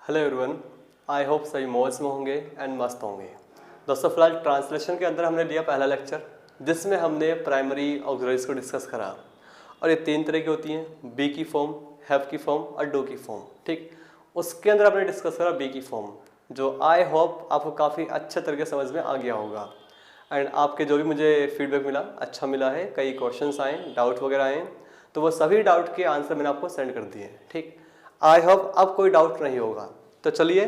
Hello everyone, I hope सभी मौज में होंगे एंड मस्त होंगे। दोस्तों फिलहाल ट्रांसलेशन के अंदर हमने लिया पहला लेक्चर जिसमें हमने प्राइमरी ऑक्सिलरीज को डिस्कस करा और ये 3 तरह की होती हैं, बी की फॉर्म, हैव की फॉर्म और डू की फॉर्म। ठीक, उसके अंदर हमने डिस्कस करा बी की फॉर्म, जो आई होप आपको काफ़ी अच्छे तरीके समझ में आ गया होगा। एंड आपके जो भी मुझे फीडबैक मिला अच्छा मिला है, कई क्वेश्चंस आए, डाउट वगैरह आए, तो वो सभी डाउट के आंसर मैंने आपको सेंड कर दिए। ठीक, आई होप अब कोई डाउट नहीं होगा। तो चलिए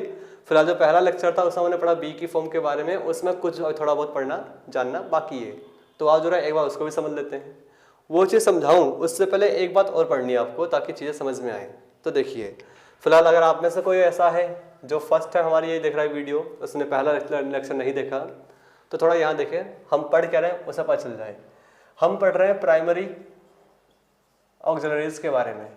फिलहाल जो पहला लेक्चर था उसमें हमने पढ़ा बी की फॉर्म के बारे में, उसमें कुछ थोड़ा बहुत पढ़ना जानना बाकी है, तो आज जो है एक बार उसको भी समझ लेते हैं। वो चीज़ समझाऊं उससे पहले एक बात और पढ़नी है आपको ताकि चीज़ें समझ में आए। तो देखिए फिलहाल अगर आप में से कोई ऐसा है जो फर्स्ट टाइम हमारी ये देख रहा है वीडियो, उसने पहला लेक्चर नहीं देखा, तो थोड़ा यहाँ देखें हम पढ़ क्या रहे हैं उसे पता चल जाए। हम पढ़ रहे हैं प्राइमरी ऑक्सिलरीज के बारे में।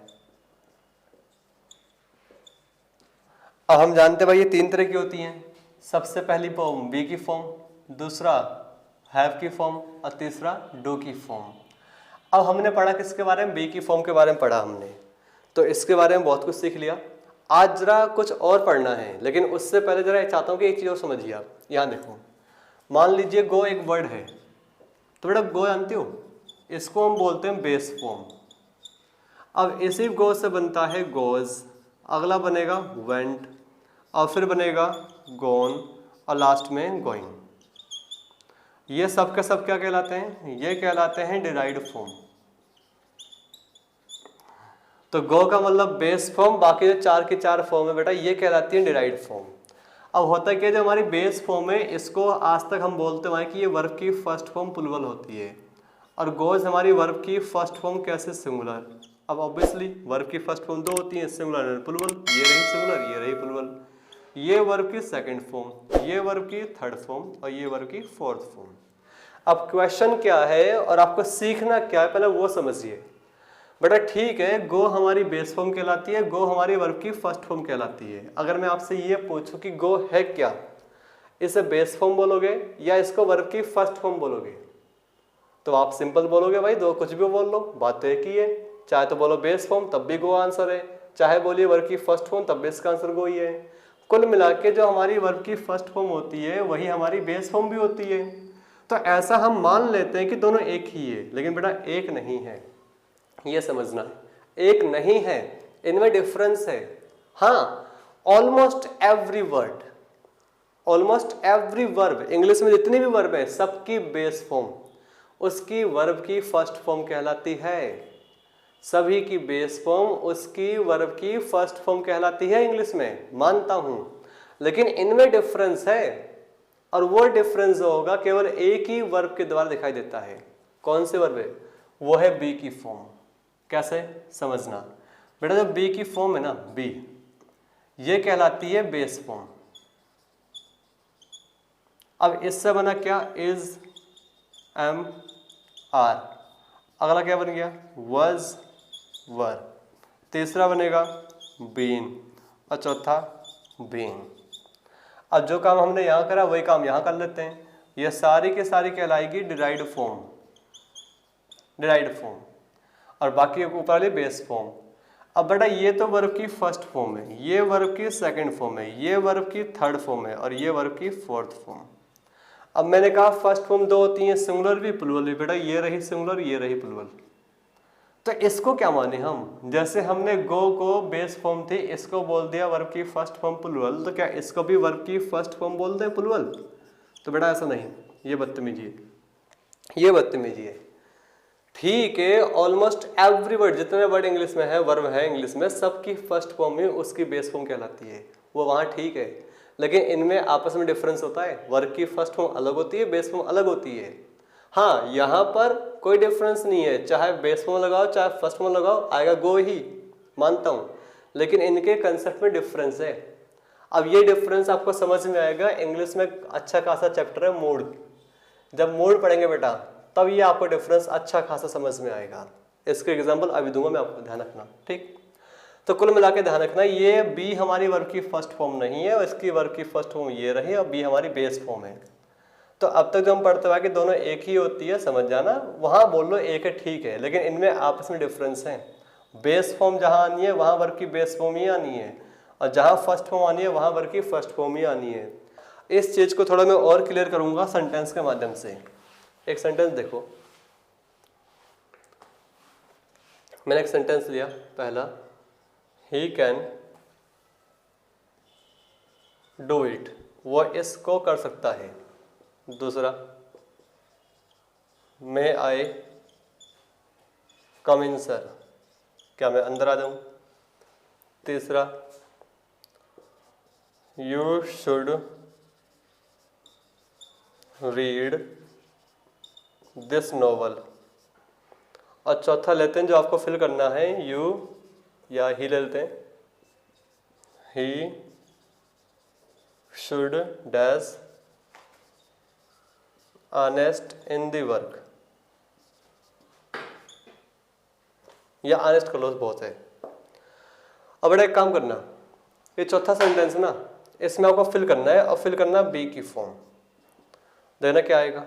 अब हम जानते हैं भाई ये 3 तरह की होती हैं। सबसे पहली फॉर्म बी की फॉर्म, दूसरा हैव की फॉर्म और तीसरा डू की फॉर्म। अब हमने पढ़ा किसके बारे में? बी की फॉर्म के बारे में पढ़ा हमने, तो इसके बारे में बहुत कुछ सीख लिया। आज जरा कुछ और पढ़ना है, लेकिन उससे पहले जरा चाहता हूँ कि एक चीज़ और समझिए आप। यहाँ देखो, मान लीजिए गो एक वर्ड है, तो बेटा गो जानते हो, इसको हम बोलते हैं बेस फॉर्म। अब इसी गो से बनता है गोज, अगला बनेगा वेंट और फिर बनेगा गोन और लास्ट में गोइंग। ये सब के सब क्या कहलाते हैं? ये कहलाते हैं डिराइव्ड फॉर्म। तो गो का मतलब बेस फॉर्म, बाकी जो 4 की 4 फॉर्म है बेटा ये कहलाती है डिराइव्ड फॉर्म। अब होता क्या, जो हमारी बेस फॉर्म है इसको आज तक हम बोलते हैं कि ये वर्ब की फर्स्ट फॉर्म प्लूरल होती है, और गोज हमारी वर्ब की फर्स्ट फॉर्म कैसे? सिंगुलर। अब ऑब्वियसली वर्ब की फर्स्ट फॉर्म 2 होती है, सिंगुलर और प्लूरल। ये रही सिंगुलर, ये रही प्लूरल। ये वर्ब की सेकंड फॉर्म, ये वर्ब की थर्ड फॉर्म और ये वर्ब की फोर्थ फॉर्म। अब क्वेश्चन क्या है और आपको सीखना क्या है पहले वो समझिए। बेटा ठीक है, गो हमारी बेस फॉर्म कहलाती है, गो हमारी वर्ब की फर्स्ट फॉर्म कहलाती है। अगर मैं आपसे ये पूछूं कि गो है क्या, इसे बेस फॉर्म बोलोगे या इसको वर्ब की फर्स्ट फॉर्म बोलोगे? तो आप सिंपल बोलोगे भाई, दो कुछ भी बोल लो, बात तो एक ही है। चाहे तो बोलो बेस फॉर्म तब भी गो आंसर है, चाहे बोलिए वर्ब की फर्स्ट फॉर्म तब भी इसका आंसर गो ही है। कुल मिला के जो हमारी वर्ब की फर्स्ट फॉर्म होती है वही हमारी बेस फॉर्म भी होती है। तो ऐसा हम मान लेते हैं कि दोनों एक ही है, लेकिन बेटा एक नहीं है, ये समझना। एक नहीं है, इनमें डिफरेंस है। हाँ, almost every word, almost every verb, English में जितनी भी वर्ब है सबकी बेस फॉर्म उसकी वर्ब की फर्स्ट फॉर्म कहलाती है। सभी की बेस फॉर्म उसकी वर्ब की फर्स्ट फॉर्म कहलाती है इंग्लिश में, मानता हूं, लेकिन इनमें डिफरेंस है। और वो डिफरेंस होगा केवल एक ही वर्ब के द्वारा दिखाई देता है। कौन से वर्ब है? वो है बी की फॉर्म। कैसे समझना बेटा, जो बी की फॉर्म है ना, बी, ये कहलाती है बेस फॉर्म। अब इससे बना क्या? Is, am, are. अगला क्या बन गया? Was, were. तीसरा बनेगा बीन और चौथा बीइंग। अब जो काम हमने यहाँ करा वही काम यहाँ कर लेते हैं। ये सारी के सारी कहलाएगी डिराइव्ड फॉर्म, डिराइव्ड फॉर्म, और बाकी ऊपर वाली बेस फॉर्म। अब बेटा ये तो वर्ब की फर्स्ट फॉर्म है, ये वर्ब की सेकंड फॉर्म है, ये वर्ब की थर्ड फॉर्म है और ये वर्ब की फोर्थ फॉर्म। अब मैंने कहा फर्स्ट फॉर्म 2 होती है, सिंगुलर भी प्लूरल भी। बेटा ये रही सिंगुलर, ये रही प्लूरल। तो इसको क्या माने हम? जैसे हमने गो को बेस फॉर्म थी, इसको बोल दिया वर्ब की फर्स्ट फॉर्म प्लूरल, तो क्या इसको भी वर्ब की फर्स्ट फॉर्म बोल दें प्लूरल? तो बेटा ऐसा नहीं, ये बदतमीजी है, ये बदतमीजी है। ठीक है, ऑलमोस्ट एवरी वर्ड, जितने वर्ड इंग्लिश में है, वर्ब है इंग्लिश में, सबकी फर्स्ट फॉर्म में उसकी बेस फॉर्म कहलाती है, वो वहाँ ठीक है। लेकिन इनमें आपस में डिफरेंस होता है, वर्ब की फर्स्ट फॉर्म अलग होती है, बेस फॉर्म अलग होती है। हाँ, यहाँ पर कोई डिफरेंस नहीं है, चाहे बेस फॉर्म लगाओ चाहे फर्स्ट फॉर्म लगाओ, आएगा गो ही, मानता हूँ, लेकिन इनके कंसेप्ट में डिफरेंस है। अब ये डिफरेंस आपको समझ में आएगा, इंग्लिश में अच्छा खासा चैप्टर है मूड, जब मूड पढ़ेंगे बेटा तब ये आपको डिफरेंस अच्छा खासा समझ में आएगा। इसके एग्जाम्पल अभी दूंगा मैं, आपको ध्यान रखना। ठीक, तो कुल मिला के ध्यान रखना, ये बी हमारी वर्ब की फर्स्ट फॉर्म नहीं है, इसकी वर्ब की फर्स्ट फॉर्म ये रही और बी हमारी बेस फॉर्म है। तो अब तक जो हम पढ़ते हुए कि दोनों एक ही होती है, समझ जाना, वहाँ बोल लो एक है ठीक है, लेकिन इनमें आपस में डिफरेंस है। बेस फॉर्म जहाँ आनी है वहाँ वर्ब की बेस फॉर्म ही आनी है, और जहाँ फर्स्ट फॉर्म आनी है वहाँ वर्ब की फर्स्ट फॉर्म ही आनी है। इस चीज़ को थोड़ा मैं और क्लियर करूँगा सेंटेंस के माध्यम से। एक सेंटेंस देखो, मैंने एक सेंटेंस लिया पहला, ही कैन डू इट, वो इसको कर सकता है। दूसरा, मे आई कम इन सर, क्या मैं अंदर आ जाऊं। तीसरा, you should read this novel. और चौथा लेते हैं जो आपको फिल करना है, यू या ही ले लेते हैं, he should dash honest in the work, या ऑनेस्ट कर लो बहुत है। अब बेटा एक काम करना, ये चौथा सेंटेंस ना, इसमें आपको फिल करना है और फिल करना बी की फॉर्म, देखना क्या आएगा।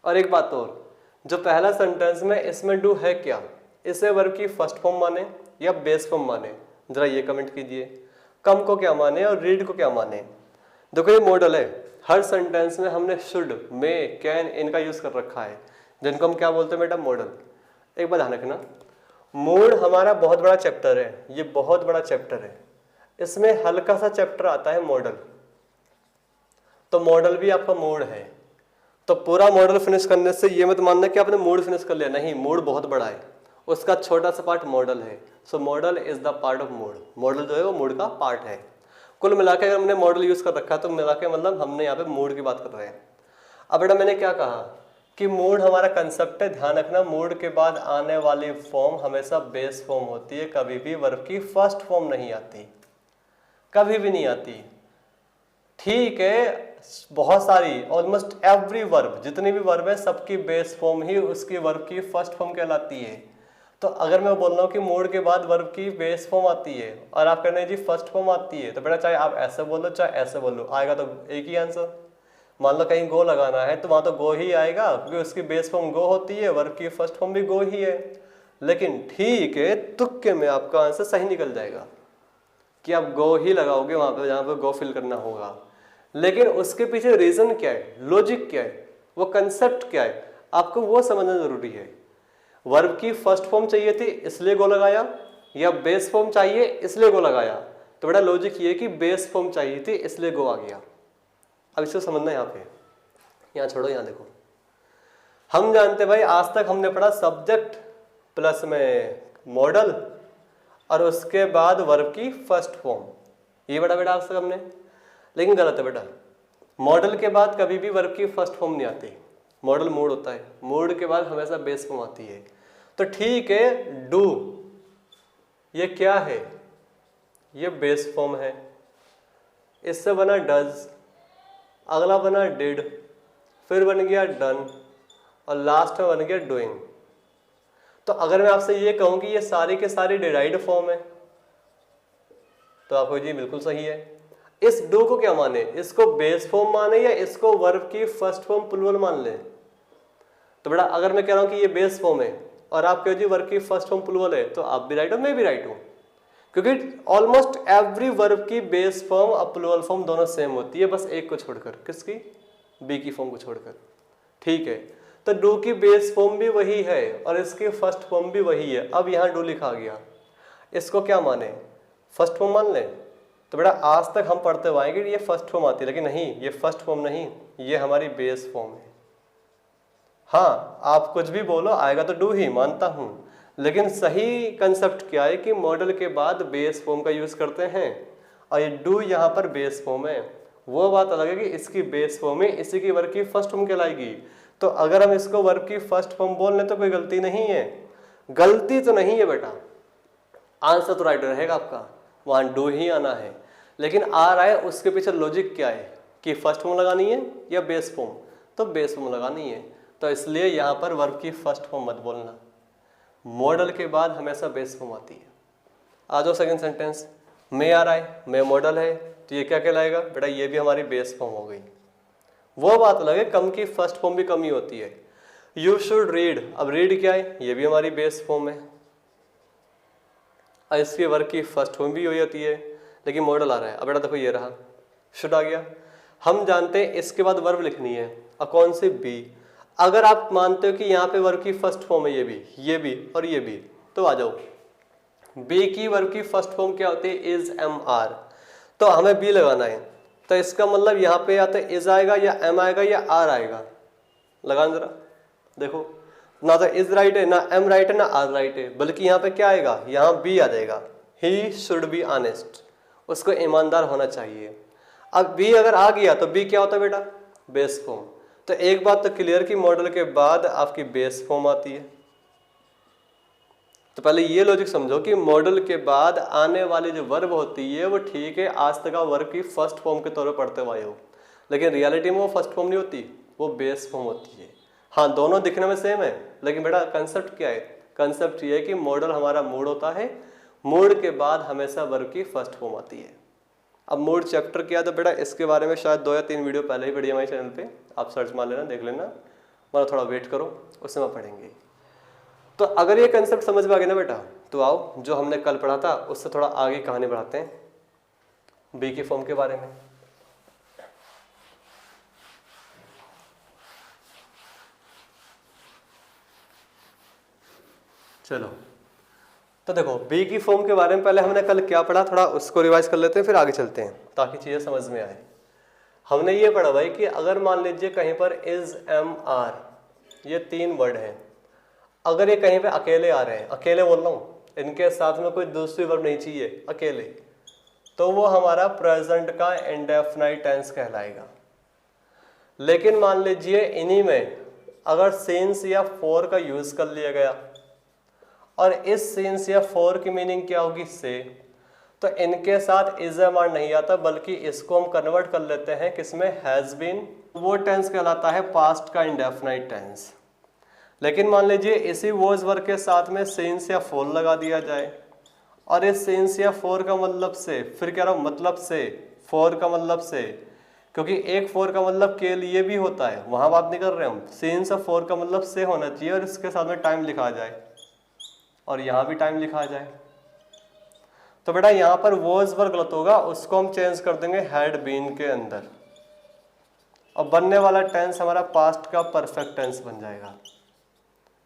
और एक बात और, जो पहला सेंटेंस में इसमें डू है क्या, इसे वर्ब की फर्स्ट फॉर्म माने या बेस फॉर्म माने, जरा ये कमेंट कीजिए। कम को क्या माने और रीड को क्या माने। देखो ये मॉडल है, हर सेंटेंस में हमने शुड, मे, कैन इनका यूज कर रखा है, जिनको हम क्या बोलते हैं बेटा, मॉडल। एक बात ध्यान रखना, मूड हमारा बहुत बड़ा चैप्टर है, ये बहुत बड़ा चैप्टर है, इसमें हल्का सा चैप्टर आता है मॉडल, तो मॉडल भी आपका मूड है। तो पूरा मॉडल फिनिश करने से ये मत मानना कि आपने मूड फिनिश कर लिया, नहीं, मूड बहुत बड़ा है, उसका छोटा सा पार्ट मॉडल है। So model is the part of mood, model जो है वो मूड का पार्ट है। कुल मिला के अगर हमने मॉडल यूज कर रखा है तो मिला के मतलब हमने यहाँ पे मूड की बात कर रहे हैं। अब बेटा मैंने क्या कहा कि मूड हमारा कंसेप्ट है, ध्यान रखना, मूड के बाद आने वाली फॉर्म हमेशा बेस फॉर्म होती है, कभी भी वर्ब की फर्स्ट फॉर्म नहीं आती, कभी भी नहीं आती। ठीक है, बहुत सारी, ऑलमोस्ट एवरी वर्ब, जितनी भी वर्ब है सबकी बेस फॉर्म ही उसकी वर्ब की फर्स्ट फॉर्म कहलाती है। तो अगर मैं बोल रहा हूँ कि मूड के बाद वर्ब की बेस फॉर्म आती है और आप कहने जी फर्स्ट फॉर्म आती है, तो बेटा चाहे आप ऐसे बोलो चाहे ऐसे बोलो, आएगा तो एक ही आंसर। मान लो कहीं गो लगाना है तो वहां तो गो ही आएगा, क्योंकि उसकी बेस फॉर्म गो होती है, वर्ब की फर्स्ट फॉर्म भी गो ही है। लेकिन ठीक है, तुक्के में आपका आंसर सही निकल जाएगा कि आप गो ही लगाओगे वहां पे जहां पे गो फिल करना होगा। लेकिन उसके पीछे रीजन क्या है, लॉजिक क्या है, वो कंसेप्ट क्या है, आपको वो समझना जरूरी है। वर्ब की फर्स्ट फॉर्म चाहिए थी इसलिए गो लगाया, या बेस फॉर्म चाहिए इसलिए गो लगाया। तो बड़ा लॉजिक ये कि बेस फॉर्म चाहिए थी इसलिए गो आ गया। अब इसको समझना, यहाँ पे, यहाँ छोड़ो, यहाँ देखो, हम जानते भाई आज तक हमने पढ़ा सब्जेक्ट प्लस में मॉडल और उसके बाद वर्ब की फर्स्ट फॉर्म, ये बड़ा बेटा आज तक हमने, लेकिन गलत है बेटा। मॉडल के बाद कभी भी वर्ब की फर्स्ट फॉर्म नहीं आती, मॉडल मूड होता है, मूड के बाद हमेशा बेस फॉर्म आती है। तो ठीक है, डू ये क्या है, ये बेस फॉर्म है, इससे बना डज, अगला बना डिड, फिर बन गया डन और लास्ट में बन गया डूइंग। तो अगर मैं आपसे ये कहूं कि ये सारी के सारी डिराइव्ड फॉर्म है तो आपको जी बिल्कुल सही है। इस डू को क्या माने, इसको बेस फॉर्म माने या इसको वर्ब की फर्स्ट फॉर्म प्लूरल मान ले। तो बेटा अगर मैं कह रहा हूं कि ये बेस फॉर्म है और आप कहो जी वर्ब की फर्स्ट फॉर्म प्लूरल है, तो आप भी राइट हो, मैं भी राइट हूं, क्योंकि ऑलमोस्ट एवरी वर्ब की बेस फॉर्म और प्लूरल फॉर्म दोनों सेम होती है, बस एक को छोड़कर, किसकी, बी की फॉर्म को छोड़कर। ठीक है, तो डू की बेस फॉर्म भी वही है और इसकी फर्स्ट फॉर्म भी वही है। अब यहाँ डू लिखा गया, इसको क्या माने, फर्स्ट फॉर्म मान लें। तो बेटा आज तक हम पढ़ते हुए आएंगे ये फर्स्ट फॉर्म आती है, लेकिन नहीं, ये फर्स्ट फॉर्म नहीं, ये हमारी बेस फॉर्म है। हाँ, आप कुछ भी बोलो, आएगा तो डू ही, मानता हूं, लेकिन सही कंसेप्ट क्या है कि मॉडल के बाद बेस फॉर्म का यूज करते हैं और ये डू यहाँ पर बेस फॉर्म है। वो बात अलग है कि इसकी बेस फॉर्म है, इसी की वर्ब की फर्स्ट फॉर्म कहलाएगी। तो अगर हम इसको वर्ब की फर्स्ट फॉर्म बोल लें तो कोई गलती नहीं है, गलती तो नहीं है बेटा, आंसर तो राइट रहेगा आपका, वहां डू ही आना है। लेकिन आ रहा है उसके पीछे लॉजिक क्या है कि फर्स्ट फॉर्म लगानी है या बेस फॉर्म, तो बेस फॉर्म लगानी है। तो इसलिए यहाँ पर वर्ब की फर्स्ट फॉर्म मत बोलना, मॉडल के बाद हमेशा बेस फॉर्म आती है। आ जाओ सेकंड सेंटेंस, मैं आ रहा है, मैं मॉडल है, तो ये क्या कहलाएगा बेटा, ये भी हमारी बेस फॉर्म हो गई। वो बात अलग है, कम की फर्स्ट फॉर्म भी कम ही होती है। यू शुड रीड, अब रीड क्या है, ये भी हमारी बेस फॉर्म है और इसकी वर्ब की फर्स्ट फॉर्म भी हो जाती है। लेकिन मॉडल आ रहा है। अब बेटा देखो ये रहा, शुड आ गया। हम जानते हैं इसके बाद वर्ब लिखनी है, और कौन सी? बी। अगर आप मानते हो कि यहाँ पे वर्ब की फर्स्ट फॉर्म है ये भी और ये भी, तो आ जाओ। बी की वर्ब की फर्स्ट फॉर्म क्या होती है? Is, am, are. तो हमें बी लगाना है, तो इसका मतलब यहाँ पे या तो इज आएगा या एम आएगा या आर आएगा। लगाना जरा, देखो ना तो इज राइट है, ना एम राइट है, ना आर राइट है, बल्कि यहाँ पे क्या आएगा? यहाँ बी आ जाएगा। ही शुड बी ऑनेस्ट, उसको ईमानदार होना चाहिए। अब बी अगर आ गया तो बी क्या होता है बेटा? Base form. तो एक बात तो क्लियर कि मॉडल के बाद आपकी बेस फॉर्म आती है। तो पहले ये लॉजिक समझो कि मॉडल के बाद आने वाली जो वर्ब होती है वो ठीक है आज तक आप वर्ब की फर्स्ट फॉर्म के तौर पर पढ़ते हुए हो, लेकिन रियलिटी में वो फर्स्ट फॉर्म नहीं होती, वो बेस फॉर्म होती है। हाँ, दोनों दिखने में सेम है, लेकिन बेटा कंसेप्ट क्या है? कंसेप्ट ये है कि मॉडल हमारा मूड होता है, मूड के बाद हमेशा वर्ब की फर्स्ट फॉर्म आती है। अब मूड चैप्टर क्या है तो बेटा इसके बारे में शायद 2 या 3 वीडियो पहले ही पढ़ी हमारे चैनल पे, आप सर्च मार लेना, देख लेना, वरना थोड़ा वेट करो, उससे में पढ़ेंगे। तो अगर ये कंसेप्ट समझ में आ गया ना बेटा, तो आओ जो हमने कल पढ़ा था उससे थोड़ा आगे कहानी बढ़ाते हैं बी की फॉर्म के बारे में। चलो, तो देखो बी की फॉर्म के बारे में पहले हमने कल क्या पढ़ा, थोड़ा उसको रिवाइज कर लेते हैं, फिर आगे चलते हैं ताकि चीजें समझ में आए। हमने ये पढ़ा भाई कि अगर मान लीजिए कहीं पर इज, एम, आर, ये 3 वर्ड हैं, अगर ये कहीं पे अकेले आ रहे हैं, अकेले बोल रहा हूँ, इनके साथ में कोई दूसरी वर्ब नहीं चाहिए, अकेले, तो वो हमारा प्रेजेंट का इंडेफिनाइट टेंस कहलाएगा। लेकिन मान लीजिए इन्हीं में अगर सिंस या फॉर का यूज कर लिया गया, और इस सिंस या फॉर की मीनिंग क्या होगी? से, तो इनके साथ इज, एम, आर नहीं आता, बल्कि इसको हम कन्वर्ट कर लेते हैं किसमें? Has been. वो टेंस कहलाता है पास्ट का इंडेफिनाइट टेंस। लेकिन मान लीजिए इसी वॉज वर्ब के साथ में सिंस या फॉर लगा दिया जाए, और इस सिंस या फॉर का मतलब से, फिर कह रहा हूं मतलब से, फॉर का मतलब से, क्योंकि एक फॉर का मतलब के लिए भी होता है, वहां बात नहीं कर रहे हम, सिंस और फॉर का मतलब से होना चाहिए, और इसके साथ में टाइम लिखा जाए, और यहां भी टाइम लिखा जाए। तो बेटा यहां पर वॉज वर्ब गलत होगा, उसको हम चेंज कर देंगे हैड बीन के अंदर, और बनने वाला टेंस हमारा पास्ट का परफेक्ट टेंस बन जाएगा।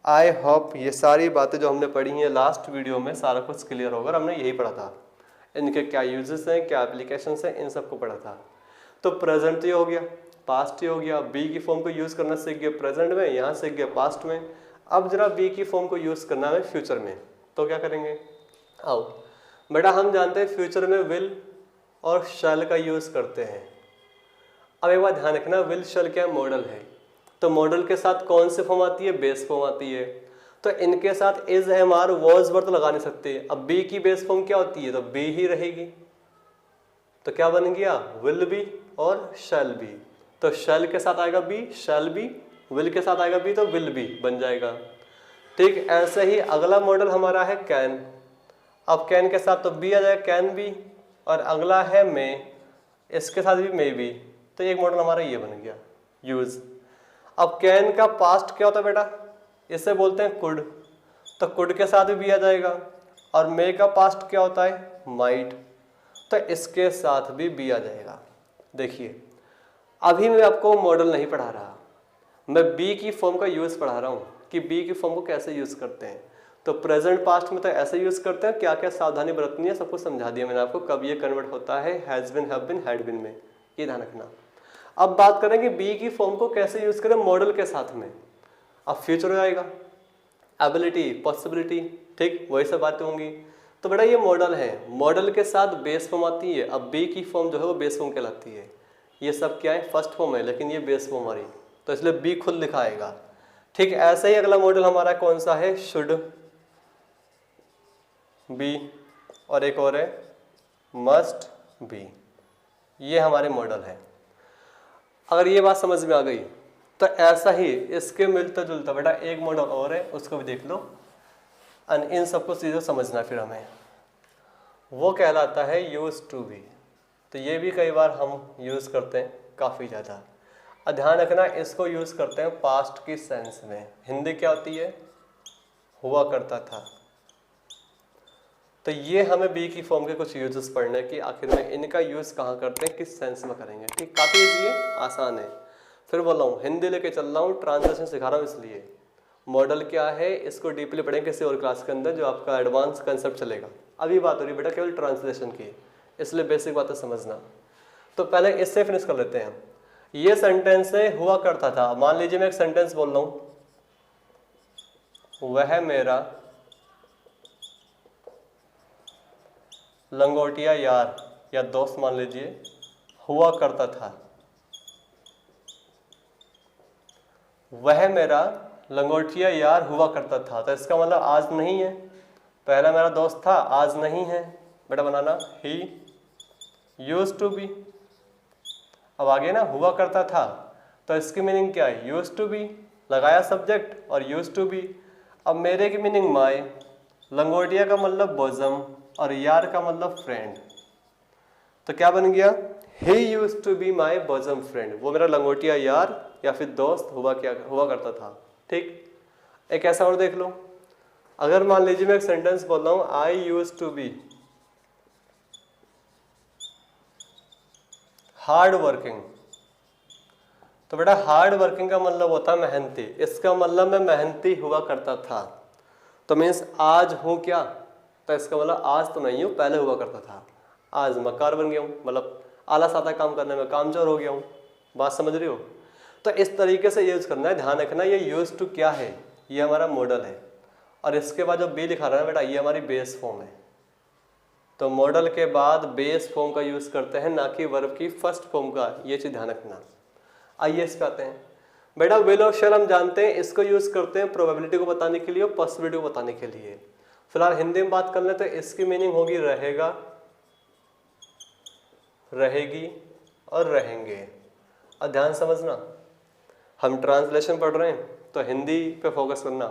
आई होप ये सारी बातें जो हमने पढ़ी हैं लास्ट वीडियो में सारा कुछ क्लियर होगा, हमने यही पढ़ा था, इनके क्या यूजेस हैं, क्या एप्लीकेशंस हैं, इन सबको पढ़ा था। तो प्रेजेंट ये हो गया, पास्ट ये हो गया, बी की फॉर्म को यूज़ करना सीख गए प्रेजेंट में, यहाँ सीख गए पास्ट में। अब जरा बी की फॉर्म को यूज़ करना है फ्यूचर में, तो क्या करेंगे? आओ बेटा, हम जानते हैं फ्यूचर में विल और शैल का यूज़ करते हैं। अब एक बात ध्यान रखना, विल शैल क्या मॉडल है, तो मॉडल के साथ कौन सी फॉर्म आती है? बेस फॉर्म आती है। तो इनके साथ is, am, are, was verb तो लगा नहीं सकते। अब बी की बेस फॉर्म क्या होती है? तो बी ही रहेगी। तो क्या बन गया? विल बी और शैल बी। तो शैल के साथ आएगा बी, शैल बी, विल के साथ आएगा बी, तो विल बी बन जाएगा। ठीक, ऐसे ही अगला मॉडल हमारा है कैन। अब कैन के साथ तो बी आ जाएगा, कैन बी, और अगला है मे, इसके साथ भी मे बी। तो एक मॉडल हमारा ये बन गया यूज। अब कैन का पास्ट क्या होता है बेटा? इसे बोलते हैं कुड, तो कुड के साथ भी आ जाएगा। और मे का पास्ट क्या होता है? माइट, तो इसके साथ भी बी आ जाएगा। देखिए अभी मैं आपको मॉडल नहीं पढ़ा रहा, मैं बी की फॉर्म का यूज पढ़ा रहा हूँ कि बी की फॉर्म को कैसे यूज करते हैं। तो प्रेजेंट पास्ट में तो ऐसे यूज करते हैं, क्या क्या सावधानी बरतनी है सब कुछ समझा दिया मैंने आपको, कब ये कन्वर्ट होता है has been, have been, had been में, ये ध्यान रखना। अब बात करेंगे बी की फॉर्म को कैसे यूज करें मॉडल के साथ में। अब फ्यूचर हो जाएगा, एबिलिटी, पॉसिबिलिटी, ठीक वही सब बातें होंगी। तो बेटा ये मॉडल है, मॉडल के साथ बेस फॉर्म आती है। अब बी की फॉर्म जो है वो बेस फॉर्म कहलाती है। ये सब क्या है? फर्स्ट फॉर्म है, लेकिन ये बेस फॉर्म हमारी, तो इसलिए बी खुद लिखा आएगा। ठीक, ऐसे ही अगला मॉडल हमारा कौन सा है? शुड बी, और एक और है मस्ट बी। ये हमारे मॉडल है। अगर ये बात समझ में आ गई तो ऐसा ही इसके मिलता जुलता बेटा एक मॉडल और है, उसको भी देख लो। इन सबको चीज़ों समझना फिर हमें, वो कहलाता है यूज टू बी। तो ये भी कई बार हम यूज़ करते हैं काफ़ी ज़्यादा। ध्यान रखना इसको यूज़ करते हैं पास्ट की सेंस में। हिंदी क्या होती है? हुआ करता था। तो ये हमें बी की फॉर्म के कुछ यूजेस पढ़ने की, आखिर में इनका यूज़ कहाँ करते हैं, किस सेंस में करेंगे। ठीक, काफ़ी ईजी है, आसान है। फिर बोल रहा हूँ हिंदी लेके चल रहा हूँ, ट्रांसलेशन सिखा रहा हूँ, इसलिए मॉडल क्या है इसको डीपली पढ़ेंगे किसी और क्लास के अंदर, जो आपका एडवांस कंसेप्ट चलेगा। अभी बात हो रही है बेटा केवल ट्रांसलेशन की, इसलिए बेसिक बातें समझना। तो पहले इससे फिनिश कर लेते हैं। ये सेंटेंस है हुआ करता था। मान लीजिए मैं एक सेंटेंस बोल रहा हूँ, वह मेरा लंगोटिया यार या दोस्त मान लीजिए हुआ करता था। वह मेरा लंगोटिया यार हुआ करता था, तो इसका मतलब आज नहीं है। पहला मेरा दोस्त था, आज नहीं है। बेटा बनाना ही यूज्ड टू बी। अब आगे ना हुआ करता था, तो इसकी मीनिंग क्या है, यूज्ड टू बी, लगाया सब्जेक्ट और यूज्ड टू बी। अब मेरे की मीनिंग माय, लंगोटिया का मतलब बोजम और यार का मतलब फ्रेंड। तो क्या बन गया, he used to be my bosom friend. वो मेरा लंगोटिया यार या फिर दोस्त हुआ करता था। ठीक, एक ऐसा और देख लो। अगर मान लीजिए मैं एक सेंटेंस बोल रहा हूं, I used to be hard working, तो बेटा हार्ड वर्किंग का मतलब होता है मेहनती। इसका मतलब मैं मेहनती हुआ करता था, तो मीन्स आज हूं क्या, तो इसका मतलब आज तो नहीं हूं, पहले हुआ करता था। आज मक्कार बन गया हूं, मतलब आलस आता है काम करने में, कामचोर हो गया हूं। बात समझ रही हो। तो इस तरीके से यूज करना है, ध्यान रखना। ये यूज टू क्या है, ये हमारा मॉडल है, और इसके बाद जो बी लिखा रहा है बेटा ये हमारी बेस फॉर्म है। तो मॉडल के बाद बेस फॉर्म का यूज करते हैं, ना कि वर्ब की फर्स्ट फॉर्म का, ये चीज ध्यान रखना। आइए इस पे आते हैं। बेटा विल और शैल हम जानते हैं, इसको यूज करते हैं प्रोबेबिलिटी को बताने के लिए और पॉसिबिलिटी को बताने के लिए। फिलहाल हिंदी में बात कर लेते हैं। इसकी मीनिंग होगी रहेगा, रहेगी और रहेंगे। और ध्यान समझना, हम ट्रांसलेशन पढ़ रहे हैं तो हिंदी पे फोकस करना।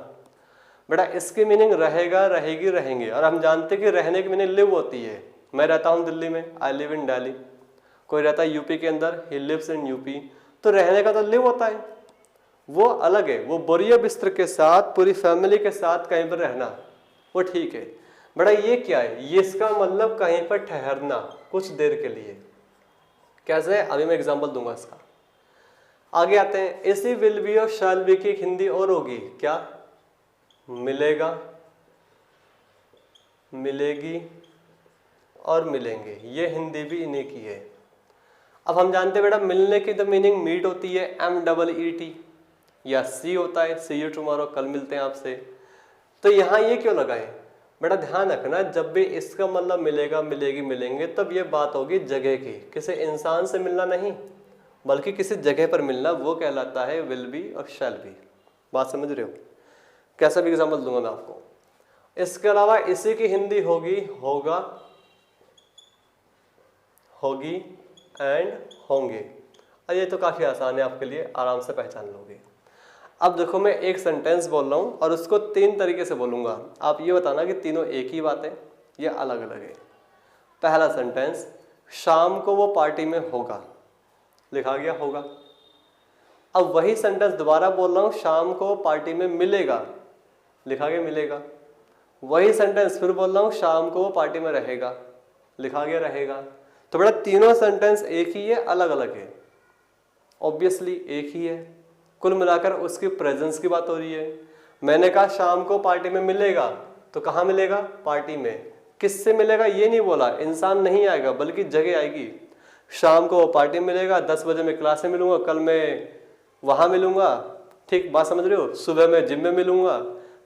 बेटा इसकी मीनिंग रहेगा, रहेगी, रहेंगे। और हम जानते हैं कि रहने की मीनिंग लिव होती है। मैं रहता हूँ दिल्ली में, आई लिव इन दिल्ली। कोई रहता है यूपी के अंदर, ही लिव्स इन यूपी। तो रहने का तो लिव होता है, वो अलग है। वो बोरिया बिस्तर के साथ पूरी फैमिली के साथ कहीं पर रहना, वो ठीक है। बेटा ये क्या है, ये इसका मतलब कहीं पर ठहरना कुछ देर के लिए। कैसे, अभी मैं एग्जांपल दूंगा इसका। आगे आते हैं। इसी विल बी और शैल बी की हिंदी और होगी क्या, मिलेगा, मिलेगी और मिलेंगे। ये हिंदी भी इन्हीं की है। अब हम जानते हैं बेटा मिलने की तो मीनिंग मीट होती है, MEET, या सी होता है, सी यू टुमारो, कल मिलते हैं आपसे। तो यहाँ ये क्यों लगाए, बेटा ध्यान रखना, जब भी इसका मतलब मिलेगा, मिलेगी, मिलेंगे, तब ये बात होगी जगह की। किसी इंसान से मिलना नहीं, बल्कि किसी जगह पर मिलना, वो कहलाता है विल बी और शैल बी। बात समझ रहे हो। कैसा भी एग्जाम्पल दूंगा मैं आपको। इसके अलावा इसी की हिंदी होगी होगा, होगी एंड होंगे। और ये तो काफ़ी आसान है आपके लिए, आराम से पहचान लोगे। अब देखो मैं एक सेंटेंस बोल रहा हूँ और उसको 3 तरीके से बोलूँगा। आप ये बताना कि तीनों एक ही बात है या अलग अलग है। पहला सेंटेंस, शाम को वो पार्टी में होगा, लिखा गया होगा। अब वही सेंटेंस दोबारा बोल रहा हूँ, शाम को पार्टी में मिलेगा, लिखा गया मिलेगा। वही सेंटेंस फिर बोल रहा हूँ, शाम को वो पार्टी में रहेगा, लिखा गया रहेगा। तो बेटा तीनों सेंटेंस एक ही है, अलग अलग है, ऑब्वियसली एक ही है। कुल मिलाकर उसकी प्रेजेंस की बात हो रही है। मैंने कहा शाम को पार्टी में मिलेगा, तो कहाँ मिलेगा, पार्टी में। किससे मिलेगा ये नहीं बोला, इंसान नहीं आएगा बल्कि जगह आएगी। शाम को पार्टी में मिलेगा, 10 बजे मैं क्लास में मिलूंगा, कल मैं वहाँ मिलूंगा। ठीक, बात समझ रहे हो। सुबह मैं जिम में मिलूंगा।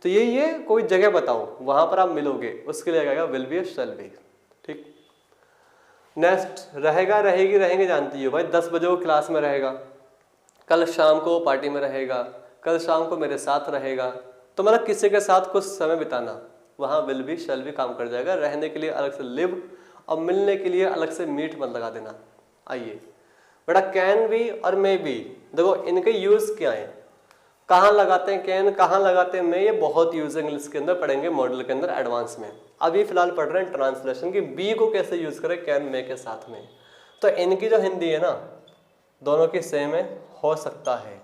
तो ये कोई जगह बताओ, वहां पर आप मिलोगे, उसके लिए आएगा विल बी शैल बी। ठीक, नेक्स्ट, रहेगा, रहेगी, रहेंगे जानती हो भाई। 10 बजे वो क्लास में रहेगा, कल शाम को पार्टी में रहेगा, कल शाम को मेरे साथ रहेगा। तो मतलब किसी के साथ कुछ समय बिताना, वहाँ विल बी शैल बी काम कर जाएगा। रहने के लिए अलग से लिव और मिलने के लिए अलग से मीट मत लगा देना। आइए बेटा कैन बी और मे बी, देखो इनके यूज क्या है, कहाँ लगाते हैं कैन, कहाँ लगाते हैं मे, ये बहुत यूज है, इंग्लिश के अंदर पढ़ेंगे, मॉडल के अंदर एडवांस में। अभी फिलहाल पढ़ रहे हैं ट्रांसलेशन की, बी को कैसे यूज करें कैन मे के साथ में। तो इनकी जो हिंदी है ना, दोनों की सेम है, हो सकता है,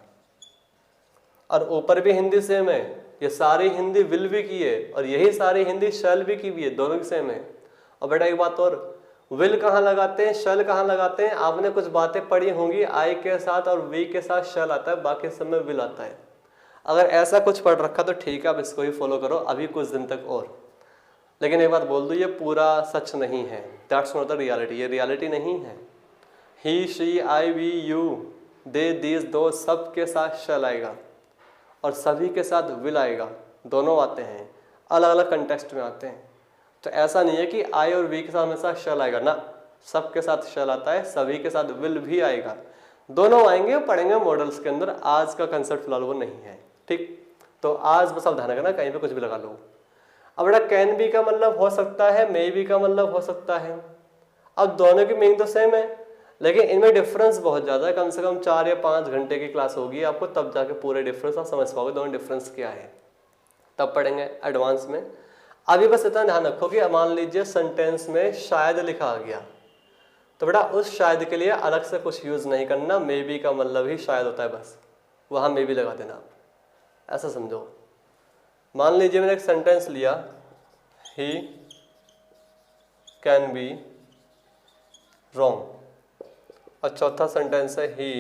और ऊपर भी हिंदी सेम है, ये सारी हिंदी विल भी की है और यही सारी हिंदी शैल भी की भी है, दोनों की सेम है। और बेटा एक बात और, विल कहाँ लगाते हैं, शैल कहाँ लगाते हैं? आपने कुछ बातें पढ़ी होंगी, आई के साथ और वी के साथ शैल आता है, बाकी सब में विल आता है। अगर ऐसा कुछ पढ़ रखा तो ठीक है, आप इसको ही फॉलो करो अभी कुछ दिन तक और। लेकिन एक बात बोल दूं, ये पूरा सच नहीं है, दैट्स नॉट द रियलिटी, ये रियलिटी नहीं है। He, she, I, we, you, they, these, those, सब के साथ शैल आएगा और सभी के साथ विल आएगा, दोनों आते हैं, अलग अलग कंटेक्स्ट में आते हैं। तो ऐसा नहीं है कि आई और वी के साथ हमेशा शैल आएगा ना, सब के साथ शैल आता है, सभी के साथ विल भी आएगा, दोनों आएंगे, पढ़ेंगे मॉडल्स के अंदर। आज का कंसेप्ट फिलहाल वो नहीं है, ठीक। तो आज बस सावधान रखना, कहीं पे कुछ भी लगा लो। अब बेटा कैन बी का मतलब हो सकता है, मे बी का मतलब हो सकता है। अब दोनों की मीनिंग तो सेम है, लेकिन इनमें डिफरेंस बहुत ज़्यादा है। कम से कम 4 या 5 घंटे की क्लास होगी आपको, तब जाके पूरे डिफरेंस आप समझ पाओगे दोनों डिफरेंस क्या है, तब पढ़ेंगे एडवांस में। अभी बस इतना ध्यान रखो कि मान लीजिए सेंटेंस में शायद लिखा आ गया, तो बेटा उस शायद के लिए अलग से कुछ यूज़ नहीं करना, मे बी का मतलब ही शायद होता है, बस वहाँ मे बी लगा देना आप, ऐसा समझो। मान लीजिए मैंने एक सेंटेंस लिया, ही कैन बी रॉन्ग, और चौथा सेंटेंस है ही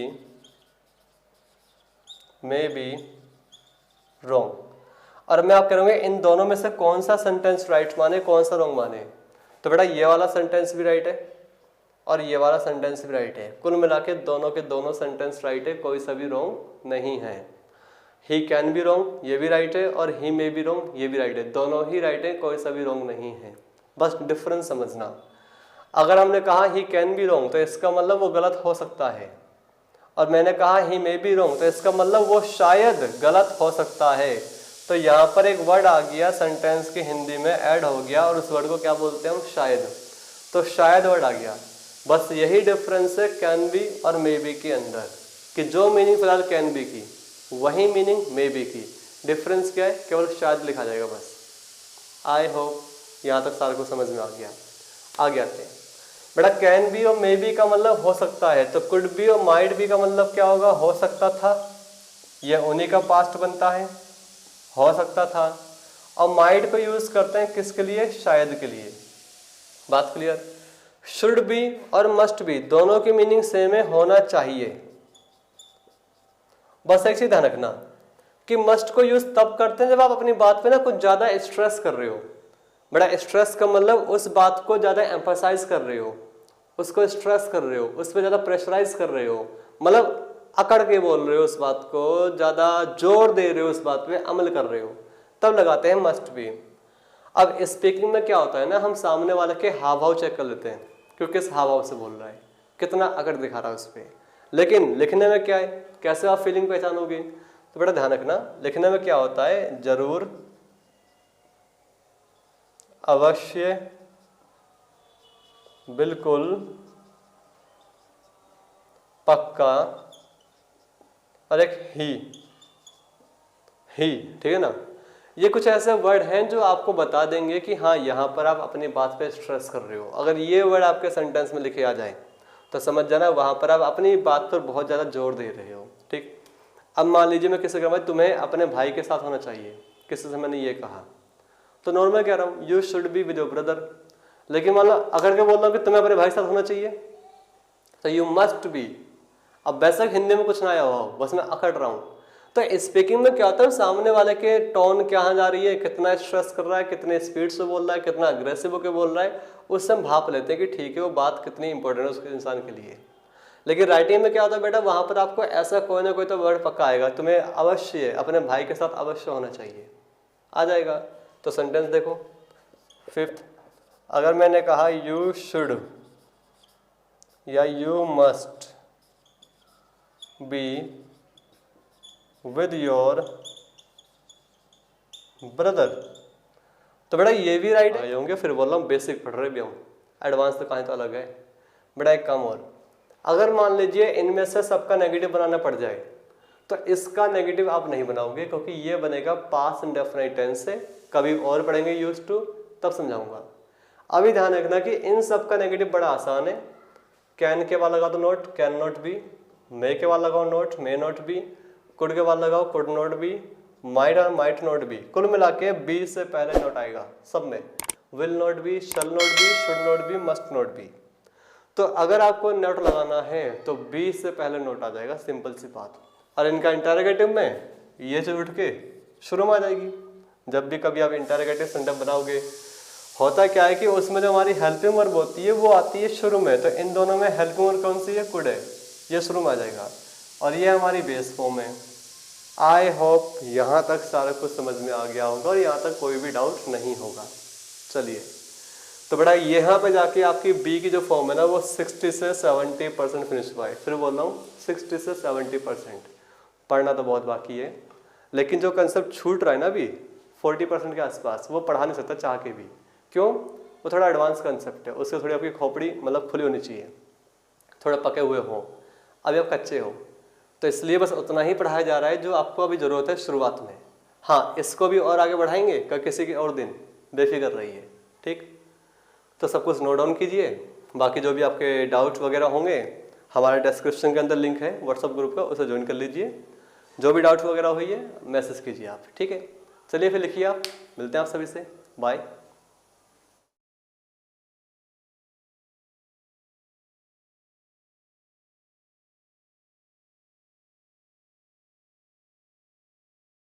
मे बी रॉन्ग। और मैं आप करूँगा इन दोनों में से कौन सा सेंटेंस राइट माने, कौन सा रॉन्ग माने। तो बेटा ये वाला सेंटेंस भी राइट है और ये वाला सेंटेंस भी राइट है, कुल मिला के दोनों के दोनों सेंटेंस राइट है, कोई सा भी रॉन्ग नहीं है। ही कैन बी रॉन्ग ये भी राइट है और ही मे बी रॉन्ग ये भी राइट है, दोनों ही राइट है, कोई सा भी रॉन्ग नहीं है। बस डिफरेंस समझना। अगर हमने कहा ही कैन बी रॉन्ग तो इसका मतलब वो गलत हो सकता है, और मैंने कहा ही मे बी रॉन्ग तो इसका मतलब वो शायद गलत हो सकता है। तो यहाँ पर एक वर्ड आ गया सेंटेंस की हिंदी में ऐड हो गया, और उस वर्ड को क्या बोलते हैं हम, शायद। तो शायद वर्ड आ गया। बस यही डिफरेंस है कैन बी और मे बी के अंदर, कि जो मीनिंग फिलहाल कैन बी की वही मीनिंग मे बी की। डिफरेंस क्या है, केवल शायद लिखा जाएगा बस। आई होप यहाँ तक सारे को समझ में आ गया। आगे आते हैं बेटा, कैन बी और मे बी का मतलब हो सकता है, तो कुड बी और माइट बी का मतलब क्या होगा, हो सकता था, यह उन्हीं का पास्ट बनता है, हो सकता था। और माइट को यूज करते हैं किसके लिए, शायद के लिए। बात क्लियर। शुड बी और मस्ट बी दोनों की मीनिंग सेम है, होना चाहिए। बस एक चीज ध्यान रखना कि मस्ट को यूज तब करते हैं जब आप अपनी बात पे ना कुछ ज्यादा स्ट्रेस कर रहे हो। बड़ा स्ट्रेस का मतलब उस बात को ज्यादा एम्फसाइज कर रहे हो, उसको स्ट्रेस कर रहे हो, उस पर ज्यादा प्रेशराइज कर रहे हो, मतलब अकड़ के बोल रहे हो, उस बात को ज्यादा जोर दे रहे हो, उस बात पे अमल कर रहे हो, तब लगाते हैं मस्ट बी। अब स्पीकिंग में क्या होता है ना, हम सामने वाले के हाव भाव चेक कर लेते हैं कि किस हाव भाव से बोल रहा है, कितना अकड़ दिखा रहा है उस पर। लेकिन लिखने में क्या है, कैसे आप फीलिंग पहचानोगे। तो बेटा ध्यान रखना, लिखने में क्या होता है, जरूर, अवश्य, बिल्कुल, पक्का, और एक ही, ठीक है ना। ये कुछ ऐसे वर्ड हैं जो आपको बता देंगे कि हाँ यहाँ पर आप अपनी बात पे स्ट्रेस कर रहे हो। अगर ये वर्ड आपके सेंटेंस में लिखे आ जाए तो समझ जाना वहाँ पर आप अपनी बात पर बहुत ज़्यादा जोर दे रहे हो, ठीक। अब मान लीजिए मैं किसी का, तुम्हें अपने भाई के साथ होना चाहिए, किसी से मैंने ये कहा, तो नॉर्मल कह रहा हूँ you should be with your brother. लेकिन मान लो अगर मैं बोल रहा हूँ कि तुम्हें अपने भाई के साथ होना चाहिए, तो यू मस्ट बी। अब बेशक हिंदी में कुछ ना आया हो, बस मैं अकड़ रहा हूँ। तो स्पीकिंग में क्या होता है, सामने वाले के टोन क्या जा रही है, कितना स्ट्रेस कर रहा है, कितने स्पीड से बोल रहा है, कितना अग्रेसिव होकर बोल रहा है, उससे हम भाप लेते हैं कि ठीक है वो बात कितनी इंपॉर्टेंट है उसके इंसान के लिए। लेकिन राइटिंग में क्या होता है बेटा, वहां पर आपको ऐसा कोई ना कोई तो वर्ड पक्का आएगा, तुम्हें अवश्य अपने भाई के साथ अवश्य होना चाहिए, आ जाएगा। तो सेंटेंस देखो, फिफ्थ, अगर मैंने कहा यू शुड या you must be with your brother, तो बेटा ये भी राइट है होंगे। फिर बोल रहा हूँ बेसिक पढ़ रहे भी हूँ, एडवांस तो कहीं तो अलग है। बेटा एक काम और, अगर मान लीजिए इनमें से सबका नेगेटिव बनाना पड़ जाए तो इसका नेगेटिव आप नहीं बनाओगे, क्योंकि ये बनेगा पास्ट इंडेफिनिट टेंस से। कभी और पढ़ेंगे यूज टू, तब समझाऊंगा। अभी ध्यान रखना कि इन सबका नेगेटिव बड़ा आसान है। कैन के बाद लगा दो नॉट, कैन नॉट बी। मे के बाद लगाओ not, may not be. Could के बाद लगाओ, कुड नॉट बी। माइट और माइट नॉट बी, कुल मिला के बी से पहले नोट आएगा सब में, will not be, shall not be, should not be, must not be. तो अगर आपको नोट लगाना है तो बी से पहले नोट आ जाएगा, सिंपल सी बात। और इनका इंटरोगेटिव में ये चीज उठ के शुरू में आ जाएगी। जब भी कभी आप इंटरोगेटिव सेंटेंस बनाओगे, होता क्या है कि उसमें जो हमारी हेल्पिंग वर्ब होती है वो आती है शुरू में, तो इन दोनों में हेल्पिंग वर्ब कौन सी है, कुड है, ये शुरू में आ जाएगा। और ये हमारी बेस फॉर्म है। आई होप यहाँ तक सारा कुछ समझ में आ गया होगा और यहाँ तक कोई भी डाउट नहीं होगा। चलिए, तो बेटा यहाँ पे जाके आपकी बी की जो फॉर्म है ना वो 60 से 70% फिनिश हुआ है। फिर बोल रहा हूँ 60 से 70%, पढ़ना तो बहुत बाकी है, लेकिन जो कंसेप्ट छूट रहा है ना अभी 40% के आसपास, वो पढ़ा नहीं सकता चाह के भी। क्यों? वो थोड़ा एडवांस कंसेप्ट है, उससे थोड़ी आपकी खोपड़ी मतलब खुली होनी चाहिए, थोड़ा पके हुए हो, अभी आप कच्चे हो, तो इसलिए बस उतना ही पढ़ाया जा रहा है जो आपको अभी ज़रूरत है शुरुआत में। हाँ, इसको भी और आगे बढ़ाएंगे कल किसी के और दिन, बेफिक्र रहिए, ठीक। तो सब कुछ नोट डाउन कीजिए, बाकी जो भी आपके डाउट्स वगैरह होंगे हमारे डिस्क्रिप्शन के अंदर लिंक है व्हाट्सअप ग्रुप का, उसे ज्वाइन कर लीजिए। जो भी डाउट्स वगैरह हुई है मैसेज कीजिए आप, ठीक है। चलिए फिर लिखिए आप, मिलते हैं आप सभी से, बाय।